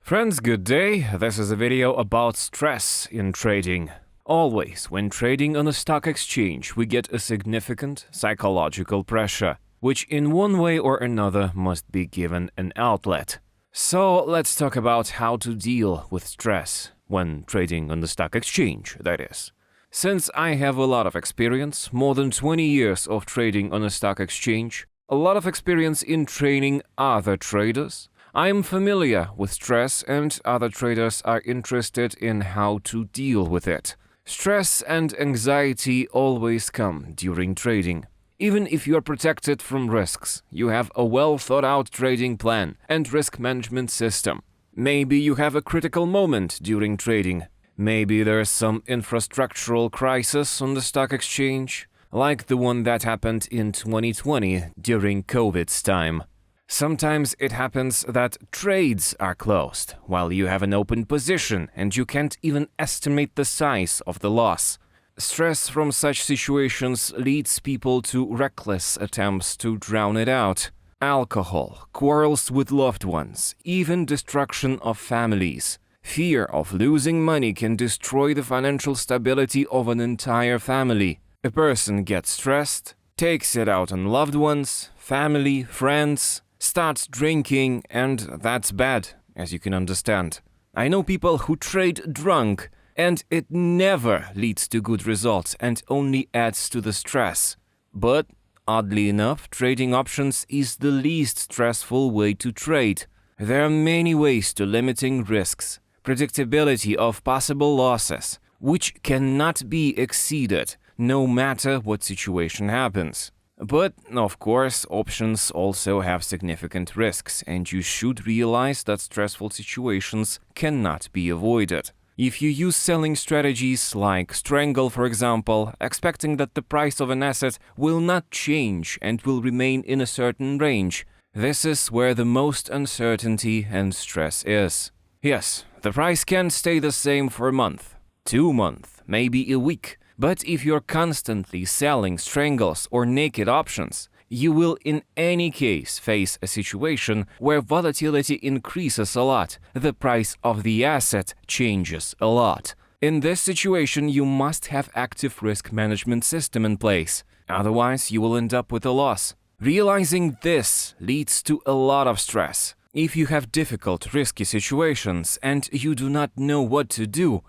Friends, good day. This is a video about stress in trading. Always, when trading on a stock exchange, we get a significant psychological pressure, which in one way or another must be given an outlet. So let's talk about how to deal with stress when trading on the stock exchange, that is. Since I have a lot of experience, more than 20 years of trading on a stock exchange, a lot of experience in training other traders, I am familiar with stress, and other traders are interested in how to deal with it. Stress and anxiety always come during trading. Even if you are protected from risks, you have a well-thought-out trading plan and risk management system. Maybe you have a critical moment during trading. Maybe there's some infrastructural crisis on the stock exchange, like the one that happened in 2020 during COVID's time. Sometimes it happens that trades are closed while you have an open position and you can't even estimate the size of the loss. Stress from such situations leads people to reckless attempts to drown it out. Alcohol, quarrels with loved ones, even destruction of families. Fear of losing money can destroy the financial stability of an entire family. A person gets stressed, takes it out on loved ones, family, friends, starts drinking, and that's bad, as you can understand. I know people who trade drunk, and it never leads to good results and only adds to the stress. But, oddly enough, trading options is the least stressful way to trade. There are many ways to limiting risks, predictability of possible losses, which cannot be exceeded, no matter what situation happens. But, of course, options also have significant risks, and you should realize that stressful situations cannot be avoided. If you use selling strategies like strangle, for example, expecting that the price of an asset will not change and will remain in a certain range, this is where the most uncertainty and stress is. Yes, the price can stay the same for a month, 2 months, maybe a week. But if you're constantly selling strangles or naked options, you will in any case face a situation where volatility increases a lot, the price of the asset changes a lot. In this situation, you must have active risk management system in place, otherwise you will end up with a loss. Realizing this leads to a lot of stress. If you have difficult, risky situations and you do not know what to do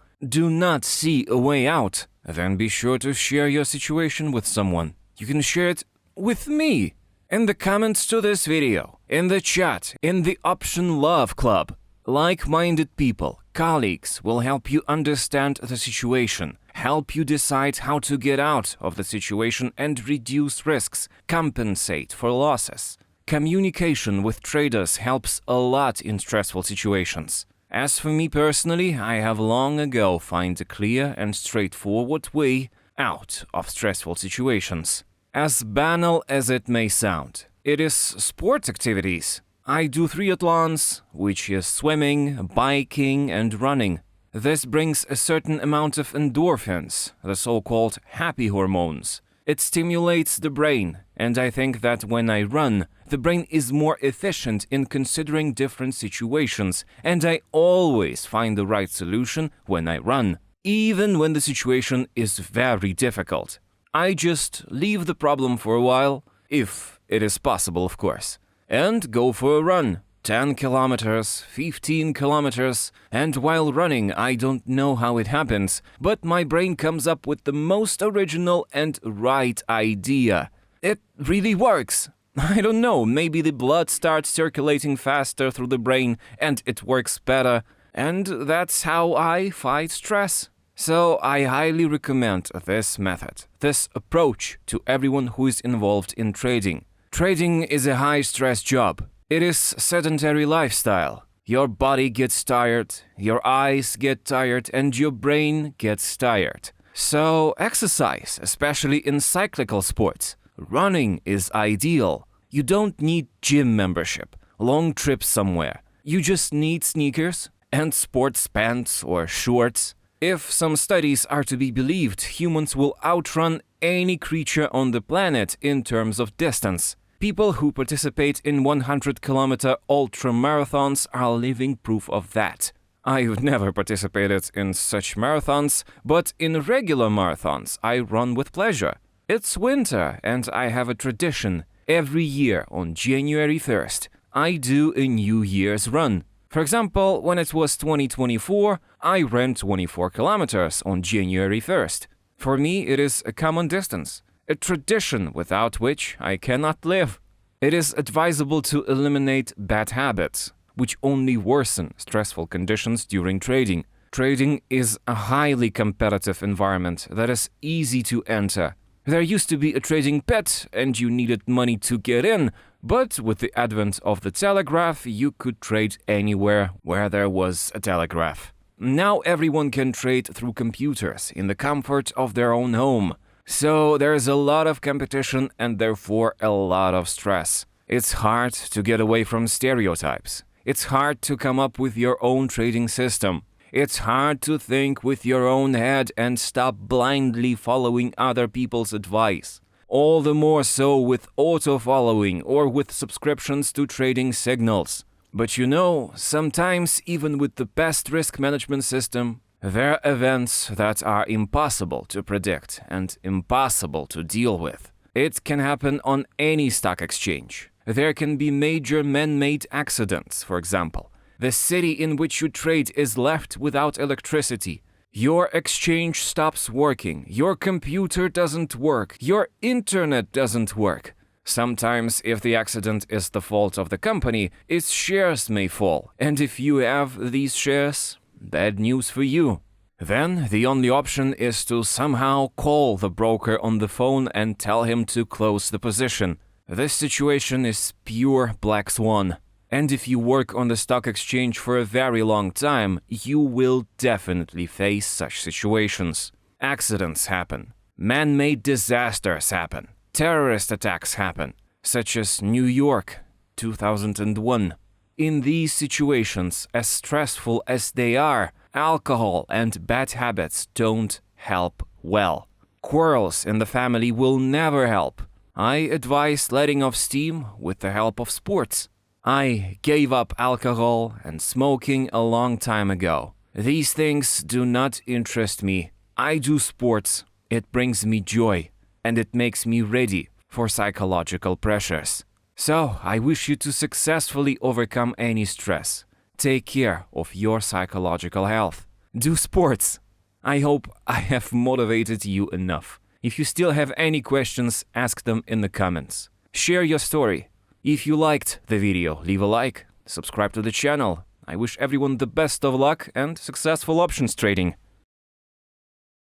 not see a way out, then be sure to share your situation with someone. You can share it with me, in the comments to this video, in the chat, in the Option Love Club. Like-minded people, colleagues will help you understand the situation, help you decide how to get out of the situation and reduce risks, compensate for losses. Communication with traders helps a lot in stressful situations. As for me personally, I have long ago found a clear and straightforward way out of stressful situations. As banal as it may sound, it is sport activities. I do triathlons, which is swimming, biking, and running. This brings a certain amount of endorphins, the so-called happy hormones. It stimulates the brain, and I think that when I run, the brain is more efficient in considering different situations, and I always find the right solution when I run, even when the situation is very difficult. I just leave the problem for a while, if it is possible, of course, and go for a run. 10 kilometers, 15 kilometers, and while running I don't know how it happens, but my brain comes up with the most original and right idea. It really works. I don't know, maybe the blood starts circulating faster through the brain and it works better, and that's how I fight stress. So I highly recommend this method, this approach to everyone who is involved in trading. Trading is a high-stress job. It is sedentary lifestyle. Your body gets tired, your eyes get tired, and your brain gets tired. So exercise, especially in cyclical sports. Running is ideal. You don't need gym membership, long trips somewhere. You just need sneakers and sports pants or shorts. If some studies are to be believed, humans will outrun any creature on the planet in terms of distance. People who participate in 100-kilometer ultra marathons are living proof of that. I've never participated in such marathons, but in regular marathons I run with pleasure. It's winter and I have a tradition. Every year on January 1st, I do a New Year's run. For example, when it was 2024, I ran 24 kilometers on January 1st. For me, it is a common distance, a tradition without which I cannot live. It is advisable to eliminate bad habits, which only worsen stressful conditions during trading. Trading is a highly competitive environment that is easy to enter. There used to be a trading pet and you needed money to get in, but with the advent of the telegraph, you could trade anywhere where there was a telegraph. Now everyone can trade through computers in the comfort of their own home. So there's a lot of competition and therefore a lot of stress. It's hard to get away from stereotypes. It's hard to come up with your own trading system. It's hard to think with your own head and stop blindly following other people's advice. All the more so with auto-following or with subscriptions to trading signals. But you know, sometimes even with the best risk management system, there are events that are impossible to predict and impossible to deal with. It can happen on any stock exchange. There can be major man-made accidents, for example. The city in which you trade is left without electricity. Your exchange stops working. Your computer doesn't work. Your internet doesn't work. Sometimes, if the accident is the fault of the company, its shares may fall. And if you have these shares, bad news for you. Then the only option is to somehow call the broker on the phone and tell him to close the position. This situation is pure black swan. And if you work on the stock exchange for a very long time, you will definitely face such situations. Accidents happen. Man-made disasters happen. Terrorist attacks happen, such as New York, 2001. In these situations, as stressful as they are, alcohol and bad habits don't help well. Quarrels in the family will never help. I advise letting off steam with the help of sports. I gave up alcohol and smoking a long time ago. These things do not interest me. I do sports. It brings me joy, and it makes me ready for psychological pressures. So, I wish you to successfully overcome any stress. Take care of your psychological health. Do sports. I hope I have motivated you enough. If you still have any questions, ask them in the comments. Share your story. If you liked the video, leave a like, subscribe to the channel. I wish everyone the best of luck and successful options trading.